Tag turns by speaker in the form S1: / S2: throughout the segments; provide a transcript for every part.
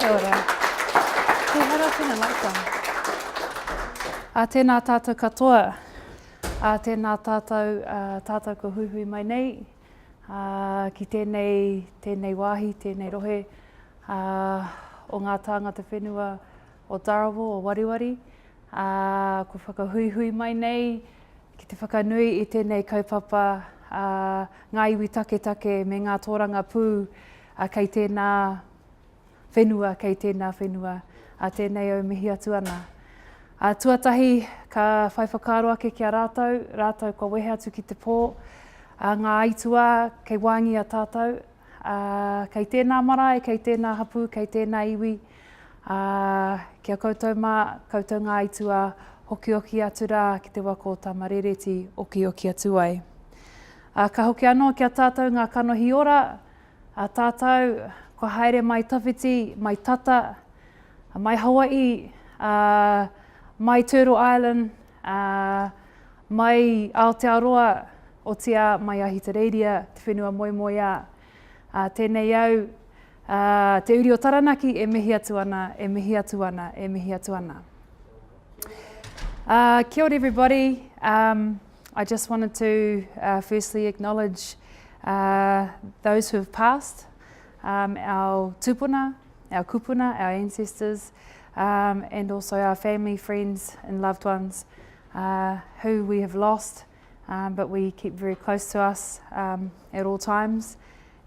S1: Kia ora. Te hara tēnā lauta. Tēnā tātou katoa. Tēnā tātou ko huihui mai nei. Ki tēnei wāhi, tēnei rohe o ngā tāngata whenua o Darawo, o Wariwari. Ko whakahuihui mai nei, ki te whakanui i tēnei kaupapa ngā iwi take me ngā tōranga pū kei tēnā whenua, tēnei au mihi atu ana. Tuatahi ka whai whakaaro ake ki a rātou ka wehe atu ki te pō. Ngā aitua, kei wāngi a tātou, kei tēnā marae, kei tēnā hapu, kei tēnā iwi. Kia koutou mā, koutou ngā aitua, hoki atu rā ki te wako o tamarereti, oki atu ai. Ka hoki anō ki a tātou ngā kanohi ora, tātou, ko haere mai Tawhiti, mai Tata, mai Hawaii, mai Turtle Island, mai Aotearoa, o tia mai Ahitereiria, te whenua moimoia. Tēnei au, te uri o Taranaki e mihi atu ana. Kia ora everybody. I just wanted to firstly acknowledge those who have passed, our tupuna, our kupuna, our ancestors, and also our family, friends and loved ones who we have lost. But we keep very close to us at all times,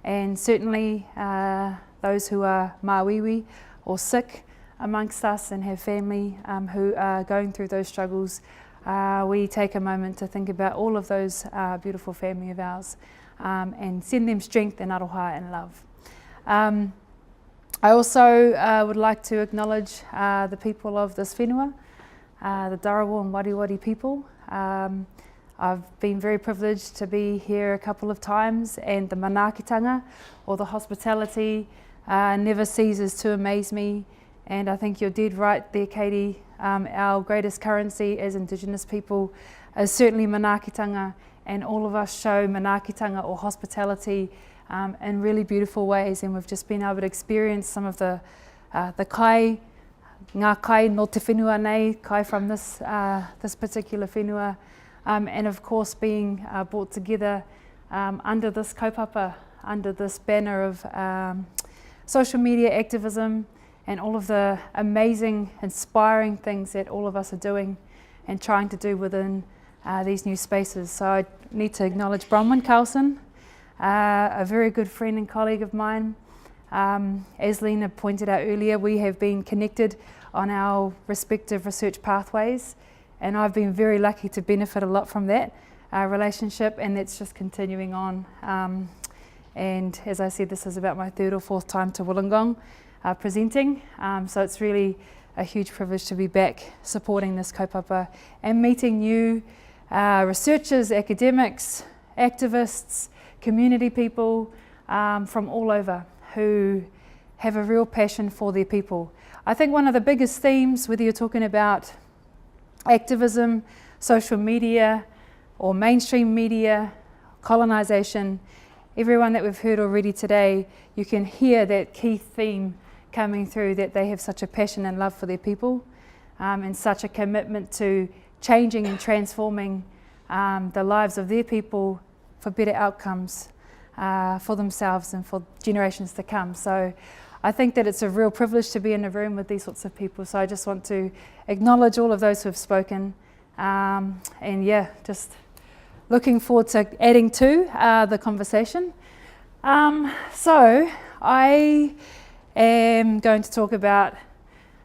S1: and certainly those who are māwiwi or sick amongst us and have family who are going through those struggles. We take a moment to think about all of those beautiful family of ours and send them strength and aroha and love. I also would like to acknowledge the people of this whenua, the Darawo and Wariwari people. I've been very privileged to be here a couple of times, and the manaakitanga, or the hospitality, never ceases to amaze me. And I think you're dead right there, Katie. Our greatest currency as Indigenous people is certainly manaakitanga, and all of us show manaakitanga or hospitality in really beautiful ways. And we've just been able to experience some of the kai, ngā kai no te whenua nei, kai from this particular whenua. And of course being brought together under this kaupapa, under this banner of social media activism and all of the amazing, inspiring things that all of us are doing and trying to do within these new spaces. So I need to acknowledge Bronwyn Carlson, a very good friend and colleague of mine. As Lena pointed out earlier, we have been connected on our respective research pathways. And I've been very lucky to benefit a lot from that relationship, and that's just continuing on. And as I said, this is about my third or fourth time to Wollongong presenting, so it's really a huge privilege to be back supporting this kaupapa and meeting new researchers, academics, activists, community people from all over who have a real passion for their people. I think one of the biggest themes, whether you're talking about activism, social media, or mainstream media, colonisation, everyone that we've heard already today, you can hear that key theme coming through, that they have such a passion and love for their people and such a commitment to changing and transforming the lives of their people for better outcomes for themselves and for generations to come. So I think that it's a real privilege to be in a room with these sorts of people. So I just want to acknowledge all of those who have spoken. And yeah, just looking forward to adding to the conversation. So I am going to talk about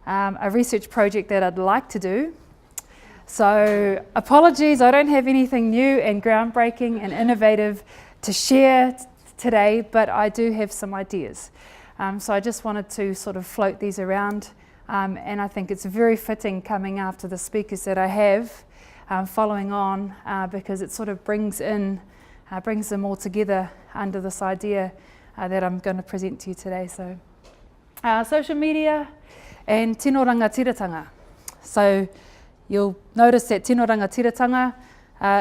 S1: a research project that I'd like to do. So apologies, I don't have anything new and groundbreaking and innovative to share today, but I do have some ideas. So I just wanted to sort of float these around, and I think it's very fitting coming after the speakers that I have following on, because it sort of brings them all together under this idea that I'm going to present to you today. So social media and tino rangatiratanga. So you'll notice that tino rangatiratanga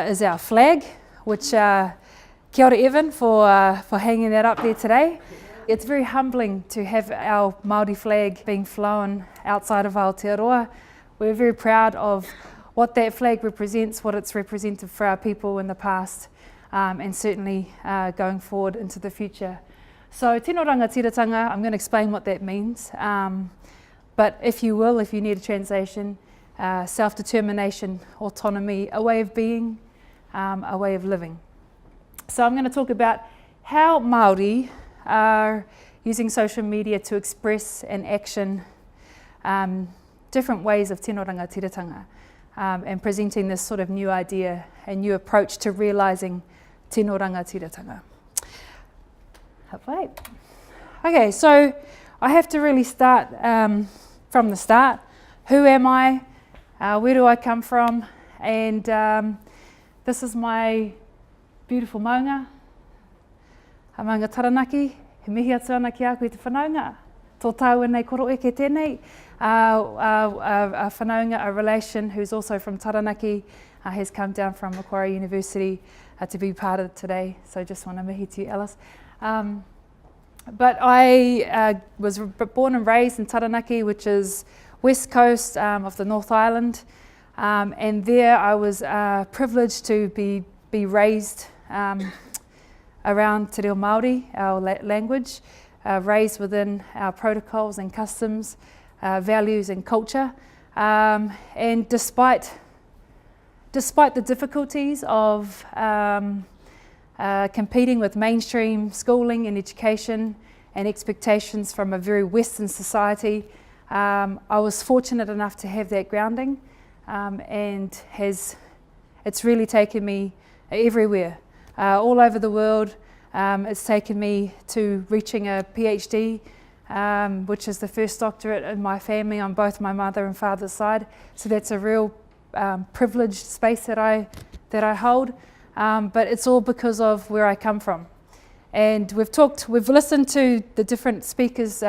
S1: is our flag, which kia ora Evan for hanging that up there today. It's very humbling to have our Māori flag being flown outside of Aotearoa. We're very proud of what that flag represents, what it's represented for our people in the past, and certainly going forward into the future. So tino rangatiratanga, I'm going to explain what that means, but if you will, if you need a translation, self-determination, autonomy, a way of being, a way of living. So I'm going to talk about how Māori are using social media to express and action different ways of tino rangatiratanga, and presenting this sort of new idea and new approach to realising tino rangatiratanga. Okay, so I have to really start from the start. Who am I? Where do I come from? And this is my beautiful maunga. Ha maunga taranaki, he mihi atu ana ki a koe te whanaunga. Tō tau e nei koro e ke tēnei. A whanaunga, a relation who's also from Taranaki, has come down from Macquarie University to be part of today. So just want to mihi to you, Alice. But I was born and raised in Taranaki, which is west coast of the North Island. And there I was privileged to be raised around te reo Māori, our language, raised within our protocols and customs, values and culture. And despite the difficulties of competing with mainstream schooling and education and expectations from a very Western society, I was fortunate enough to have that grounding, and it's really taken me everywhere, all over the world. It's taken me to reaching a PhD, which is the first doctorate in my family on both my mother and father's side. So that's a real privileged space that I hold. But it's all because of where I come from. And we've listened to the different speakers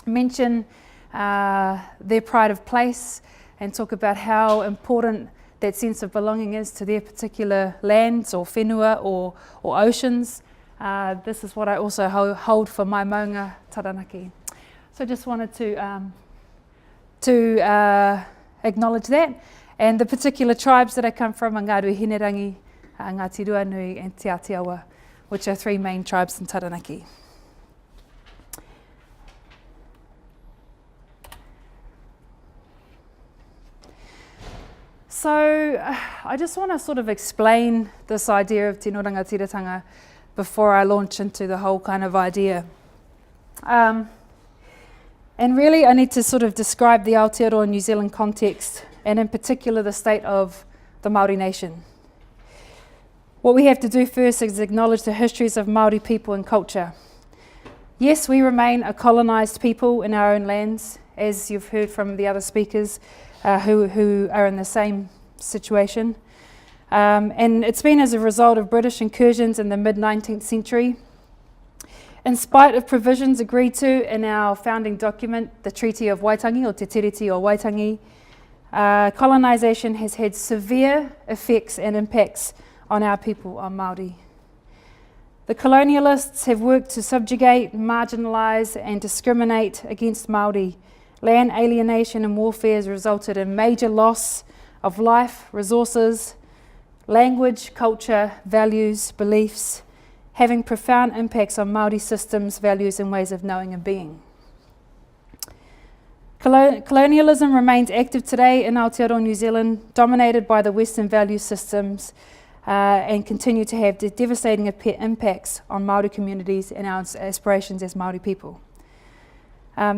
S1: mention their pride of place and talk about how important that sense of belonging is to their particular lands or whenua or oceans. This is what I also hold for my maunga Taranaki. So I just wanted to acknowledge that. And the particular tribes that I come from, Ngāru Hinerangi, Ngāti Ruanui and Te Atiawa, which are three main tribes in Taranaki. So I just want to sort of explain this idea of tino rangatiratanga before I launch into the whole kind of idea. And really I need to sort of describe the Aotearoa New Zealand context, and in particular the state of the Māori nation. What we have to do first is acknowledge the histories of Māori people and culture. Yes, we remain a colonised people in our own lands, as you've heard from the other speakers who are in the same situation. And it's been as a result of British incursions in the mid-19th century. In spite of provisions agreed to in our founding document, the Treaty of Waitangi, or Te Tiriti o Waitangi, colonisation has had severe effects and impacts on our people, on Māori. The colonialists have worked to subjugate, marginalise and discriminate against Māori. Land alienation and warfare has resulted in major loss of life, resources, language, culture, values, beliefs, having profound impacts on Māori systems, values and ways of knowing and being. Colonialism remains active today in Aotearoa New Zealand, dominated by the Western value systems, and continue to have devastating impacts on Māori communities and our aspirations as Māori people.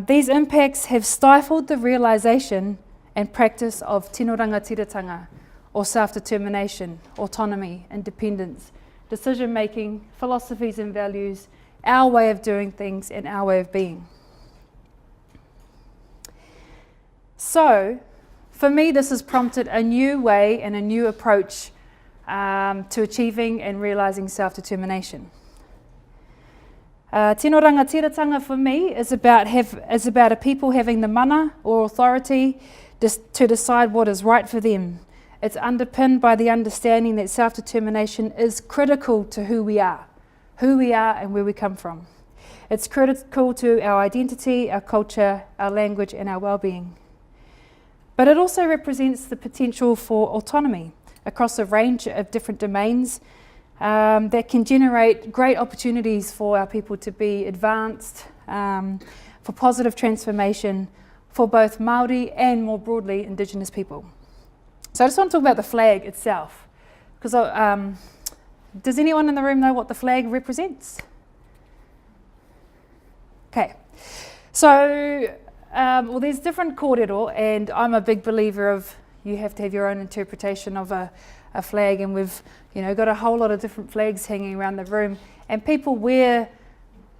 S1: These impacts have stifled the realisation and practice of tino rangatiratanga, or self-determination, autonomy, independence, decision-making, philosophies and values, our way of doing things and our way of being. So, for me, this has prompted a new way and a new approach to achieving and realising self-determination. Tino rangatiratanga for me is about a people having the mana or authority to decide what is right for them. It's underpinned by the understanding that self-determination is critical to who we are and where we come from. It's critical to our identity, our culture, our language, and our well-being. But it also represents the potential for autonomy across a range of different domains that can generate great opportunities for our people to be advanced, for positive transformation for both Māori and more broadly Indigenous people. So I just want to talk about the flag itself, because does anyone in the room know what the flag represents? Okay, so well, there's different kōrero, and I'm a big believer of you have to have your own interpretation of a flag, and we've got a whole lot of different flags hanging around the room, and people wear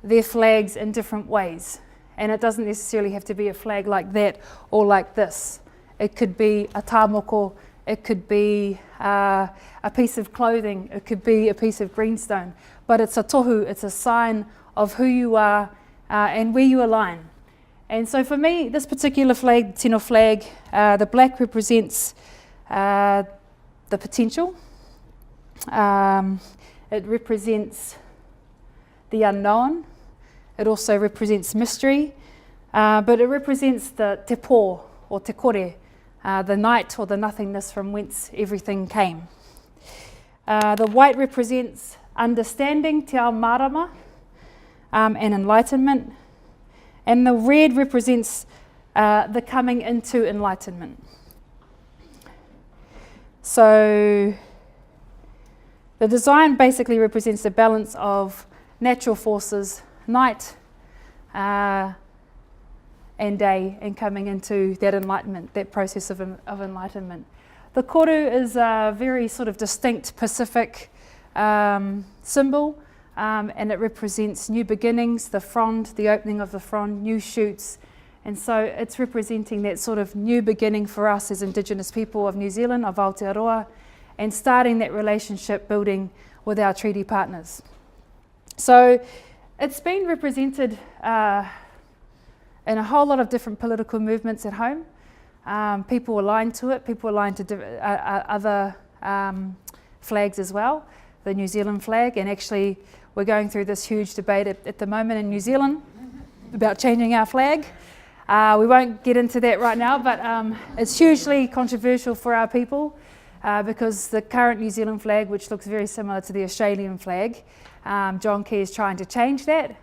S1: their flags in different ways, and it doesn't necessarily have to be a flag like that or like this. It could be a tāmoko, it could be a piece of clothing, it could be a piece of greenstone, but it's a tohu, it's a sign of who you are and where you align. And so for me, this particular flag, the tino flag, the black represents the potential. It represents the unknown. It also represents mystery, but it represents the te pō or te kore, the night or the nothingness from whence everything came. The white represents understanding, te ao marama, and enlightenment. And the red represents the coming into enlightenment. So the design basically represents the balance of natural forces, night and day, and coming into that enlightenment, that process of enlightenment. The koru is a very sort of distinct Pacific symbol. And it represents new beginnings, the frond, the opening of the frond, new shoots. And so it's representing that sort of new beginning for us as Indigenous people of New Zealand, of Aotearoa, and starting that relationship building with our treaty partners. So it's been represented in a whole lot of different political movements at home. People align to it, people align to other flags as well, the New Zealand flag, and actually we're going through this huge debate at the moment in New Zealand about changing our flag. We won't get into that right now, but it's hugely controversial for our people because the current New Zealand flag, which looks very similar to the Australian flag, John Key is trying to change that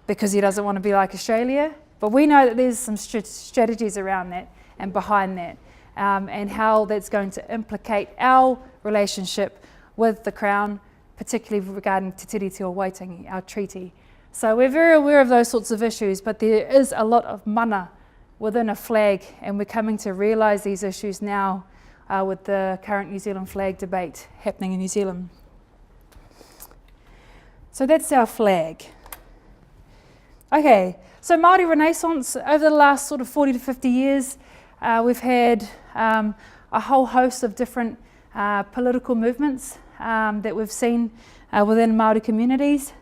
S1: because he doesn't want to be like Australia. But we know that there's some strategies around that and behind that, and how that's going to implicate our relationship with the Crown, particularly regarding Te Tiriti o Waitangi, our treaty. So we're very aware of those sorts of issues, but there is a lot of mana within a flag, and we're coming to realise these issues now with the current New Zealand flag debate happening in New Zealand. So that's our flag. Okay, so Māori Renaissance, over the last sort of 40 to 50 years, we've had a whole host of different political movements that we've seen within Māori communities.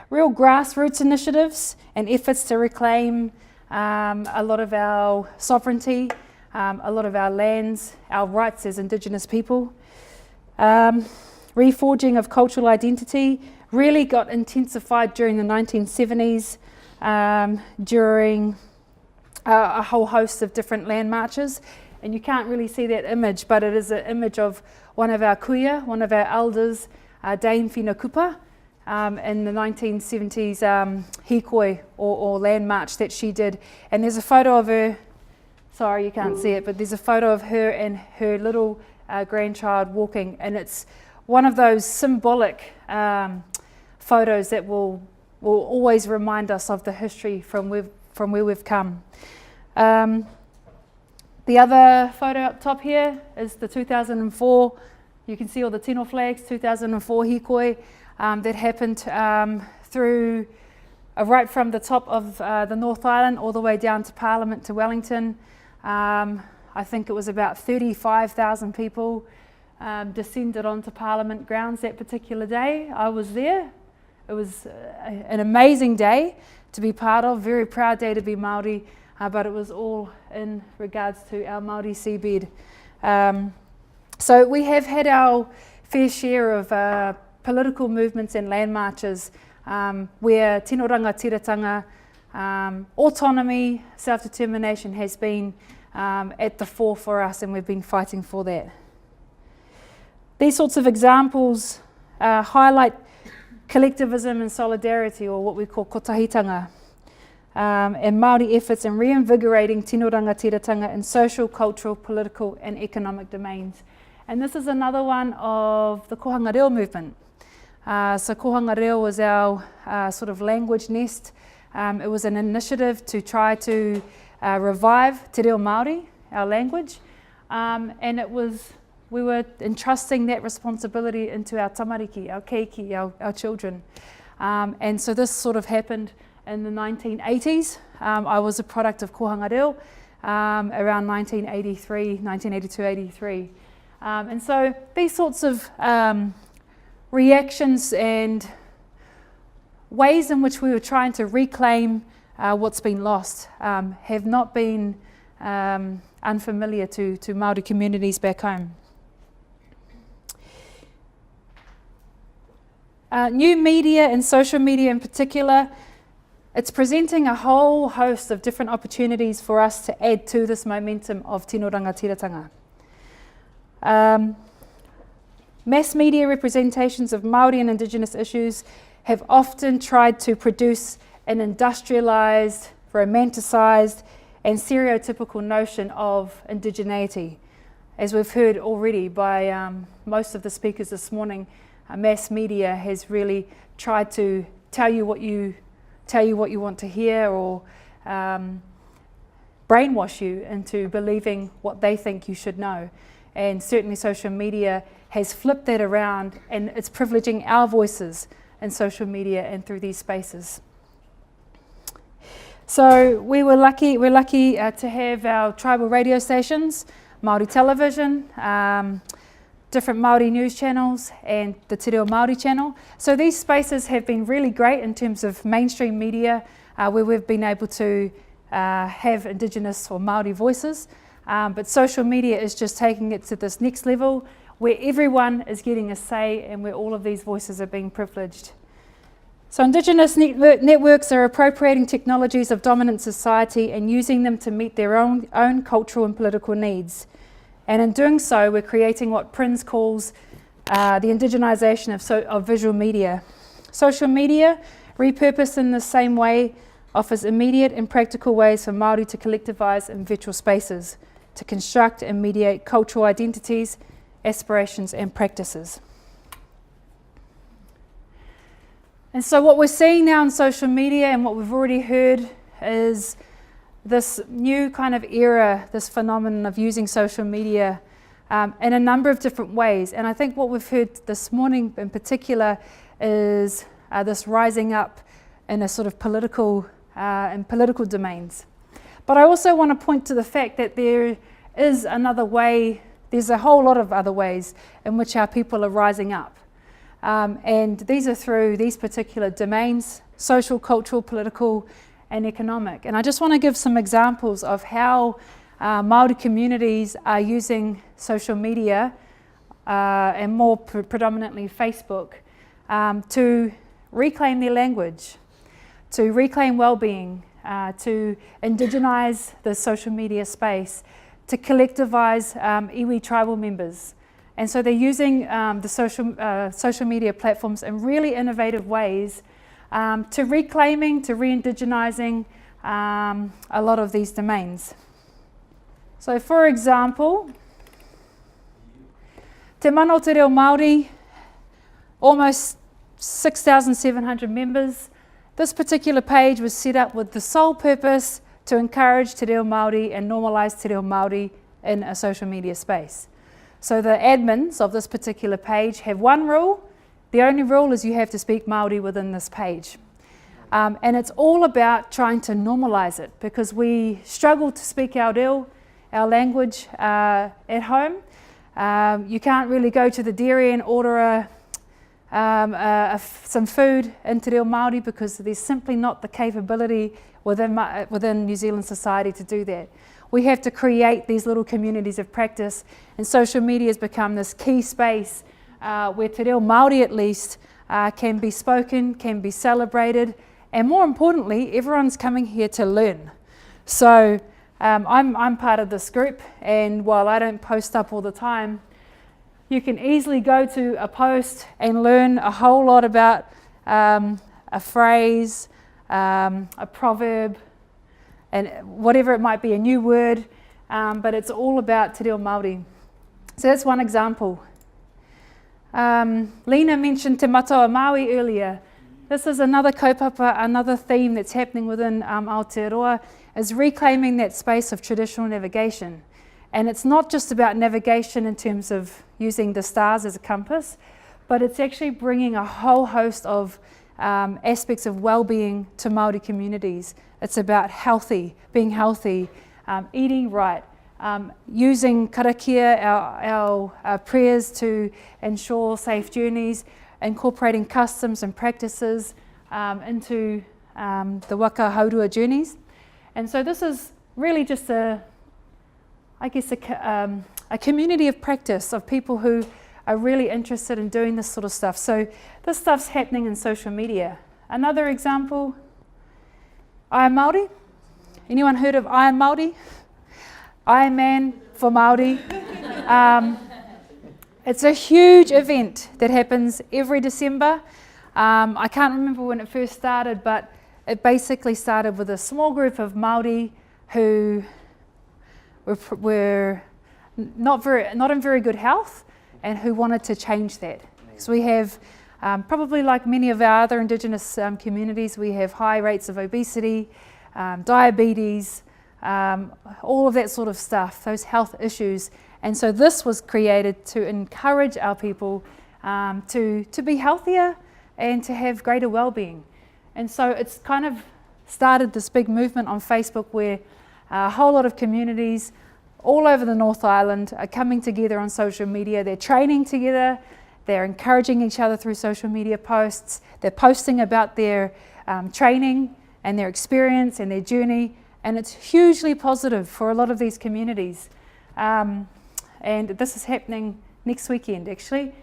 S1: Real grassroots initiatives and efforts to reclaim a lot of our sovereignty, a lot of our lands, our rights as Indigenous people. Reforging of cultural identity really got intensified during the 1970s during a whole host of different land marches. And you can't really see that image, but it is an image of one of our kuia, one of our elders, Dame Whina Kupa, in the 1970s hikoi or land march that she did. And there's a photo of her, sorry you can't see it, but there's a photo of her and her little grandchild walking, and it's one of those symbolic photos that will always remind us of the history from where we've come. The other photo up top here is the 2004, you can see all the tino flags, 2004 hikoi that happened through right from the top of the North Island all the way down to Parliament to Wellington. I think it was about 35,000 people descended onto Parliament grounds that particular day. I was there. It was an amazing day to be part of, very proud day to be Māori. But it was all in regards to our Māori seabed. So we have had our fair share of political movements and land marches where tino rangatiratanga, autonomy, self-determination has been at the fore for us, and we've been fighting for that. These sorts of examples highlight collectivism and solidarity, or what we call kotahitanga, and Māori efforts in reinvigorating tino rangatiratanga in social, cultural, political and economic domains. And this is another one of the kohanga reo movement. So kohanga reo was our sort of language nest. It was an initiative to try to revive te reo Māori, our language, and we were entrusting that responsibility into our tamariki, our keiki, our children. And so this sort of happened in the 1980s. I was a product of kohanga reo around 1982, 83. And so these sorts of reactions and ways in which we were trying to reclaim what's been lost have not been unfamiliar to Māori communities back home. New media and social media in particular, it's presenting a whole host of different opportunities for us to add to this momentum of tino rangatiratanga. Mass media representations of Māori and Indigenous issues have often tried to produce an industrialised, romanticised and stereotypical notion of indigeneity. As we've heard already by most of the speakers this morning, mass media has really tried to tell you what you want to hear, or brainwash you into believing what they think you should know. And certainly social media has flipped that around, and it's privileging our voices in social media and through these spaces. So we're lucky to have our tribal radio stations, Māori television, different Māori news channels and the Te Reo Māori channel. So these spaces have been really great in terms of mainstream media where we've been able to have Indigenous or Māori voices, but social media is just taking it to this next level where everyone is getting a say and where all of these voices are being privileged. So Indigenous networks are appropriating technologies of dominant society and using them to meet their own cultural and political needs. And in doing so, we're creating what Prinz calls the indigenisation of visual media. Social media, repurposed in the same way, offers immediate and practical ways for Māori to collectivise in virtual spaces, to construct and mediate cultural identities, aspirations and practices. And so what we're seeing now in social media and what we've already heard is this new kind of era, this phenomenon of using social media in a number of different ways. And I think what we've heard this morning in particular is this rising up in a sort of political domains. But I also want to point to the fact that there is another way, there's a whole lot of other ways in which our people are rising up. And these are through these particular domains: social, cultural, political and economic. And I just want to give some examples of how Māori communities are using social media and more predominantly Facebook to reclaim their language, to reclaim well-being, to indigenise the social media space, to collectivise iwi tribal members. And so they're using the social media platforms in really innovative ways to reclaiming, to re-indigenising a lot of these domains. So for example, Te Mana o Te Reo Māori, almost 6,700 members. This particular page was set up with the sole purpose to encourage Te Reo Māori and normalise Te Reo Māori in a social media space. So the admins of this particular page have one rule. The only rule is you have to speak Māori within this page. And it's all about trying to normalise it, because we struggle to speak our reo, our language at home. You can't really go to the dairy and order some food in Te Reo Māori because there's simply not the capability within New Zealand society to do that. We have to create these little communities of practice, and social media has become this key space where Te Reo Māori at least can be spoken, can be celebrated, and more importantly, everyone's coming here to learn. So I'm part of this group, and while I don't post up all the time, you can easily go to a post and learn a whole lot about a phrase, a proverb, and whatever it might be, a new word, but it's all about te reo Māori. So that's one example. Lena mentioned te matawa Māui earlier. This is another kaupapa, another theme that's happening within Aotearoa, is reclaiming that space of traditional navigation. And it's not just about navigation in terms of using the stars as a compass, but it's actually bringing a whole host of aspects of well-being to Māori communities. It's about being healthy, eating right, using karakia, our prayers to ensure safe journeys, incorporating customs and practices into the waka haurua journeys. And so this is really just a community of practice of people who are really interested in doing this sort of stuff. So this stuff's happening in social media. Another example, I Am Māori. Anyone heard of I Am Māori? Iron Man for Māori. It's a huge event that happens every December. I can't remember when it first started, but it basically started with a small group of Māori who were not in very good health and who wanted to change that. So we have, probably like many of our other Indigenous communities, we have high rates of obesity, diabetes, all of that sort of stuff, those health issues. And so this was created to encourage our people to be healthier and to have greater well-being. And so it's kind of started this big movement on Facebook where a whole lot of communities all over the North Island are coming together on social media. They're training together, they're encouraging each other through social media posts, they're posting about their training and their experience and their journey, and it's hugely positive for a lot of these communities. And this is happening next weekend actually.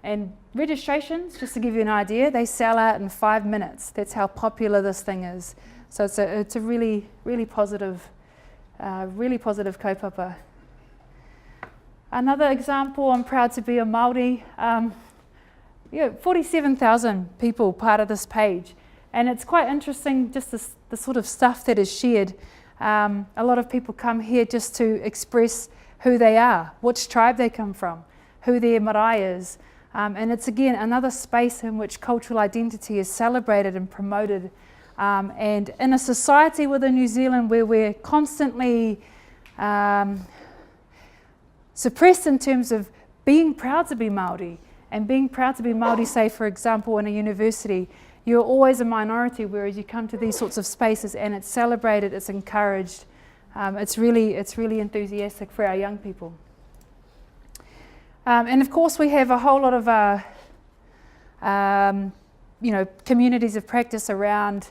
S1: And registrations, just to give you an idea, they sell out in 5 minutes. That's how popular this thing is. So it's a really, really positive kaupapa. Another example, I'm proud to be a Māori. 47,000 people part of this page. And it's quite interesting just the sort of stuff that is shared. A lot of people come here just to express who they are, which tribe they come from, who their marae is. And it's again another space in which cultural identity is celebrated and promoted. And in a society within New Zealand where we're constantly suppressed in terms of being proud to be Māori, and being proud to be Māori, say for example in a university, you're always a minority, whereas you come to these sorts of spaces and it's celebrated, it's encouraged. It's really enthusiastic for our young people. And of course we have a whole lot of communities of practice around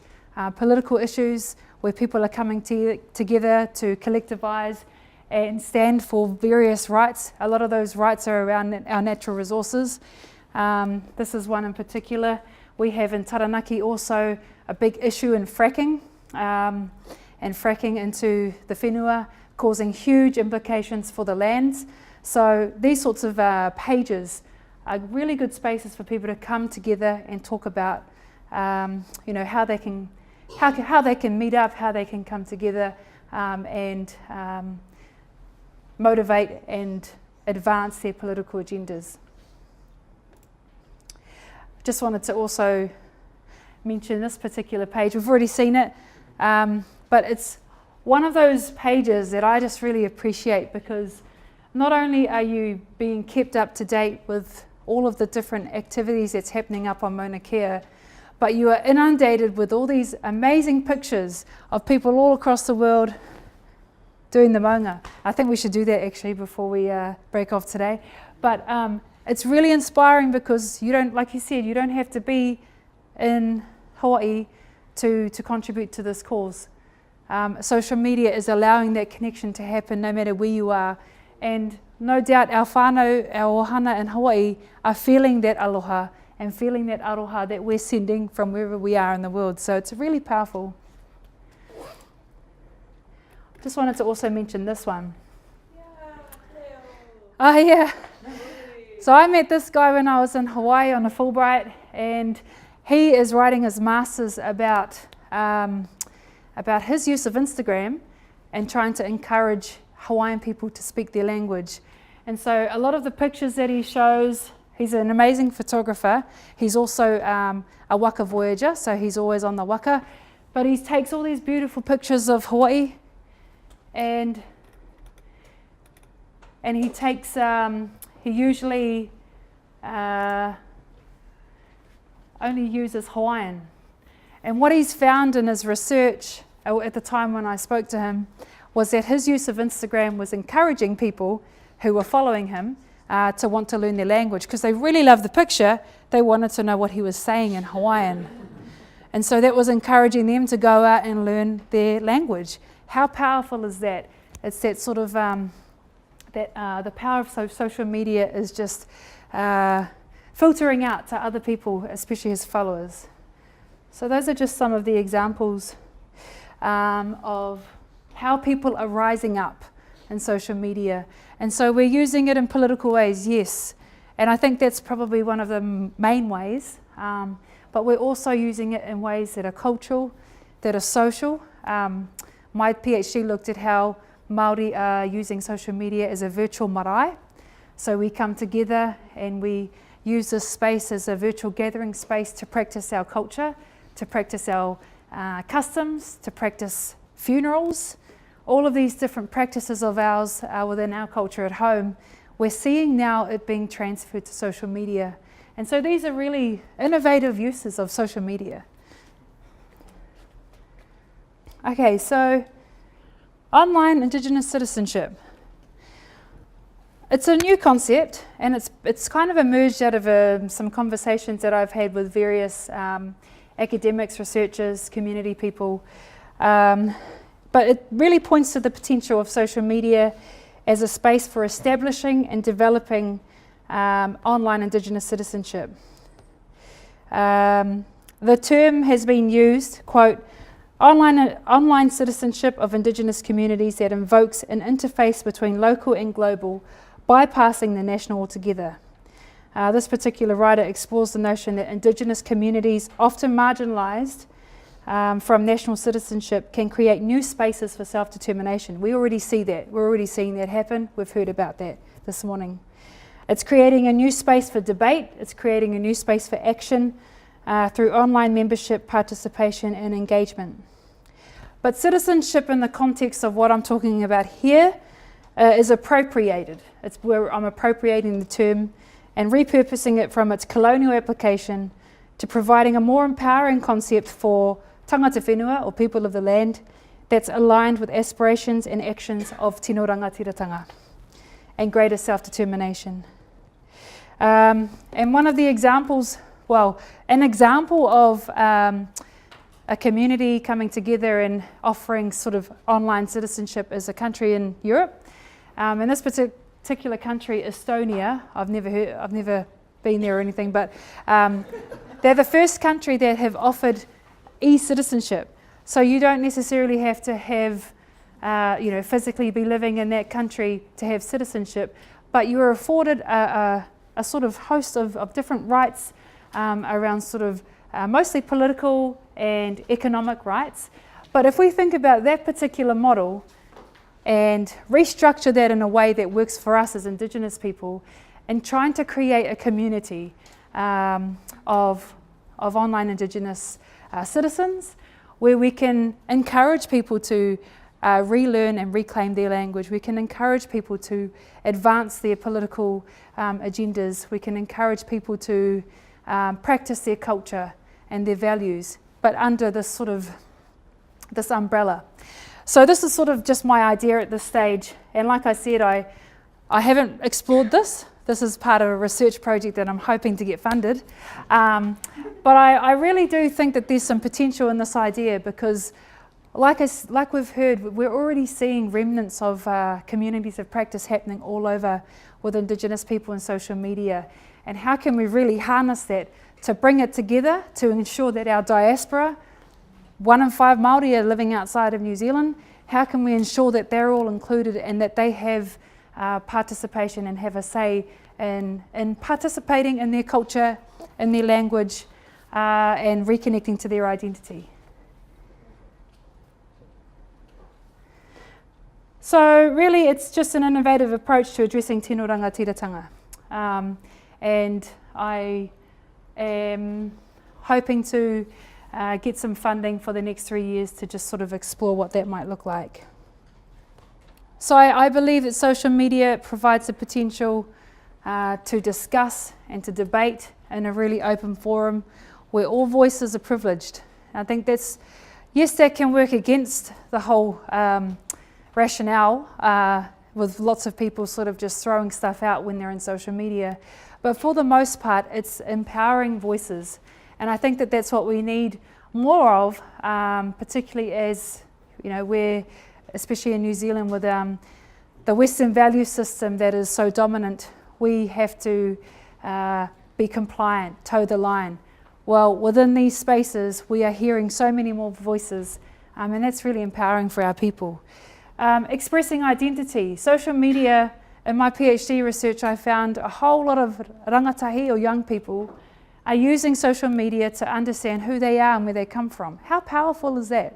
S1: political issues where people are coming together to collectivise and stand for various rights. A lot of those rights are around our natural resources. This is one in particular. We have in Taranaki also a big issue in fracking, and fracking into the whenua, causing huge implications for the lands. So these sorts of pages are really good spaces for people to come together and talk about, how they can meet up, how they can come together and motivate and advance their political agendas. Just wanted to also mention this particular page. We've already seen it, but it's one of those pages that I just really appreciate, because not only are you being kept up to date with all of the different activities that's happening up on Mauna Kea, but you are inundated with all these amazing pictures of people all across the world doing the maunga. I think we should do that actually before we break off today. But it's really inspiring because you don't, like you said, you don't have to be in Hawaii to contribute to this cause. Social media is allowing that connection to happen no matter where you are. And no doubt our whānau, our ohana in Hawaii are feeling that aloha and feeling that aroha that we're sending from wherever we are in the world. So it's really powerful. Just wanted to also mention this one. Oh yeah. So I met this guy when I was in Hawaii on a Fulbright, and he is writing his master's about his use of Instagram and trying to encourage Hawaiian people to speak their language. And so a lot of the pictures that he shows, he's an amazing photographer. He's also a waka voyager, so he's always on the waka. But he takes all these beautiful pictures of Hawaii, and he takes, he usually only uses Hawaiian. And what he's found in his research at the time when I spoke to him was that his use of Instagram was encouraging people who were following him to want to learn their language, because they really loved the picture. They wanted to know what he was saying in Hawaiian. And so that was encouraging them to go out and learn their language. How powerful is that? It's that sort of, the power of social media is just filtering out to other people, especially his followers. So those are just some of the examples of how people are rising up in social media. And so we're using it in political ways, yes. And I think that's probably one of the main ways. But we're also using it in ways that are cultural, that are social. My PhD looked at how Māori are using social media as a virtual marae. So we come together and we use this space as a virtual gathering space to practice our culture, to practice our customs, to practice funerals. All of these different practices of ours within our culture at home, we're seeing now it being transferred to social media. And so these are really innovative uses of social media. Okay, so online Indigenous citizenship. It's a new concept, and it's kind of emerged out of some conversations that I've had with various academics, researchers, community people. But it really points to the potential of social media as a space for establishing and developing online Indigenous citizenship. The term has been used, quote, online citizenship of Indigenous communities that invokes an interface between local and global, bypassing the national altogether. This particular writer explores the notion that Indigenous communities, often marginalised from national citizenship, can create new spaces for self-determination. We already see that. We're already seeing that happen. We've heard about that this morning. It's creating a new space for debate. It's creating a new space for action through online membership, participation and engagement. But citizenship in the context of what I'm talking about here is appropriated. It's where I'm appropriating the term and repurposing it from its colonial application to providing a more empowering concept for tangata whenua, or people of the land, that's aligned with aspirations and actions of tino rangatiratanga and greater self-determination. And one of the examples, well, an example of a community coming together and offering sort of online citizenship is a country in Europe. In this particular country, Estonia, I've never been there or anything, but they're the first country that have offered e-citizenship. So you don't necessarily have to have, physically be living in that country to have citizenship, but you are afforded a sort of host of different rights around sort of mostly political and economic rights. But if we think about that particular model and restructure that in a way that works for us as Indigenous people, and trying to create a community of online Indigenous citizens, where we can encourage people to relearn and reclaim their language. We can encourage people to advance their political agendas. We can encourage people to practice their culture and their values, but under this sort of this umbrella. So this is sort of just my idea at this stage. And like I said, I haven't explored this. This is part of a research project that I'm hoping to get funded. But I really do think that there's some potential in this idea, because like we've heard, we're already seeing remnants of communities of practice happening all over with Indigenous people and social media. And how can we really harness that to bring it together, to ensure that our diaspora, 1 in 5 Māori are living outside of New Zealand. How can we ensure that they're all included and that they have participation and have a say in participating in their culture, in their language, and reconnecting to their identity? So really it's just an innovative approach to addressing tino rangatiratanga. And I am hoping to get some funding for the next 3 years to just sort of explore what that might look like. So I believe that social media provides the potential to discuss and to debate in a really open forum where all voices are privileged. I think that's, yes, that can work against the whole rationale with lots of people sort of just throwing stuff out when they're in social media. But for the most part, it's empowering voices. And I think that that's what we need more of, particularly as, you know, we're, especially in New Zealand with the Western value system that is so dominant, we have to be compliant, toe the line. Well, within these spaces, we are hearing so many more voices, and that's really empowering for our people. Expressing identity. Social media, in my PhD research, I found a whole lot of rangatahi or young people are using social media to understand who they are and where they come from. How powerful is that?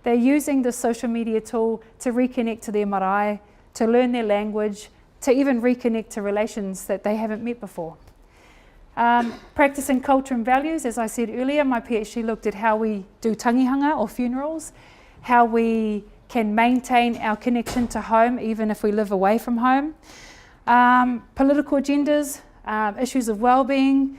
S1: They're using the social media tool to reconnect to their marae, to learn their language, to even reconnect to relations that they haven't met before. Practicing culture and values, as I said earlier, my PhD looked at how we do tangihanga or funerals, how we can maintain our connection to home even if we live away from home. Political agendas, issues of well-being,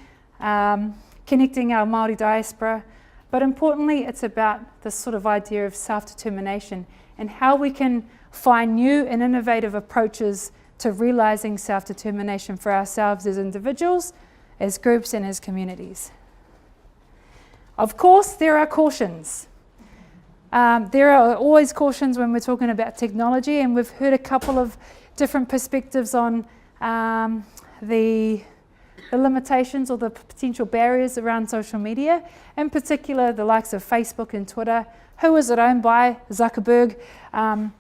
S1: connecting our Māori diaspora, but importantly it's about this sort of idea of self-determination and how we can find new and innovative approaches to realising self-determination for ourselves as individuals, as groups and as communities. Of course there are cautions. There are always cautions when we're talking about technology, and we've heard a couple of different perspectives on the limitations or the potential barriers around social media, in particular the likes of Facebook and Twitter. Who is it owned by? Zuckerberg, and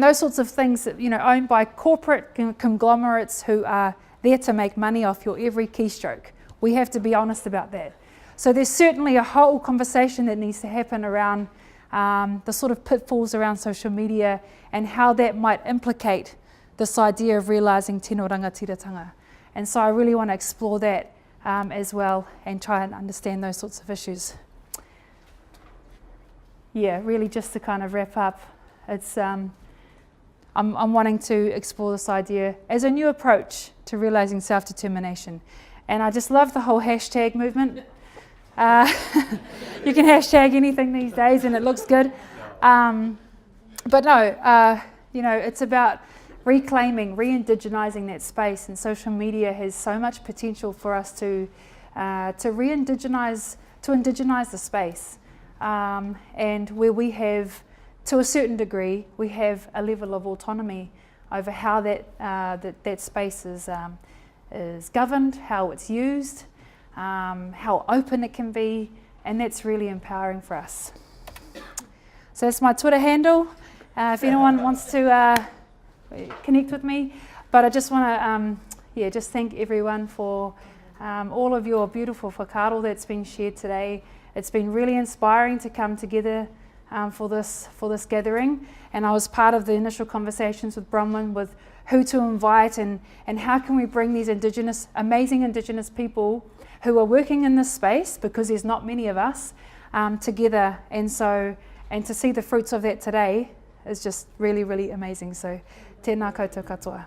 S1: those sorts of things that, you know, owned by corporate conglomerates who are there to make money off your every keystroke. We have to be honest about that. So there's certainly a whole conversation that needs to happen around the sort of pitfalls around social media and how that might implicate this idea of realising tino rangatiratanga. And so I really want to explore that as well and try and understand those sorts of issues. Yeah, really just to kind of wrap up, it's I'm wanting to explore this idea as a new approach to realising self-determination. And I just love the whole hashtag movement. You can hashtag anything these days and it looks good. But no, you know, it's about reclaiming, re-indigenising that space, and social media has so much potential for us to re-indigenize, to indigenize the space. And where we have, to a certain degree, we have a level of autonomy over how that space is governed, how it's used, how open it can be, and that's really empowering for us. So that's my Twitter handle, if anyone wants to connect with me. But I just want to just thank everyone for all of your beautiful whakaaro that's been shared today. It's been really inspiring to come together for this gathering, and I was part of the initial conversations with Bronwyn with who to invite and how can we bring these amazing Indigenous people who are working in this space, because there's not many of us, together. And to see the fruits of that today is just really, really amazing. So tēnā koutou katoa.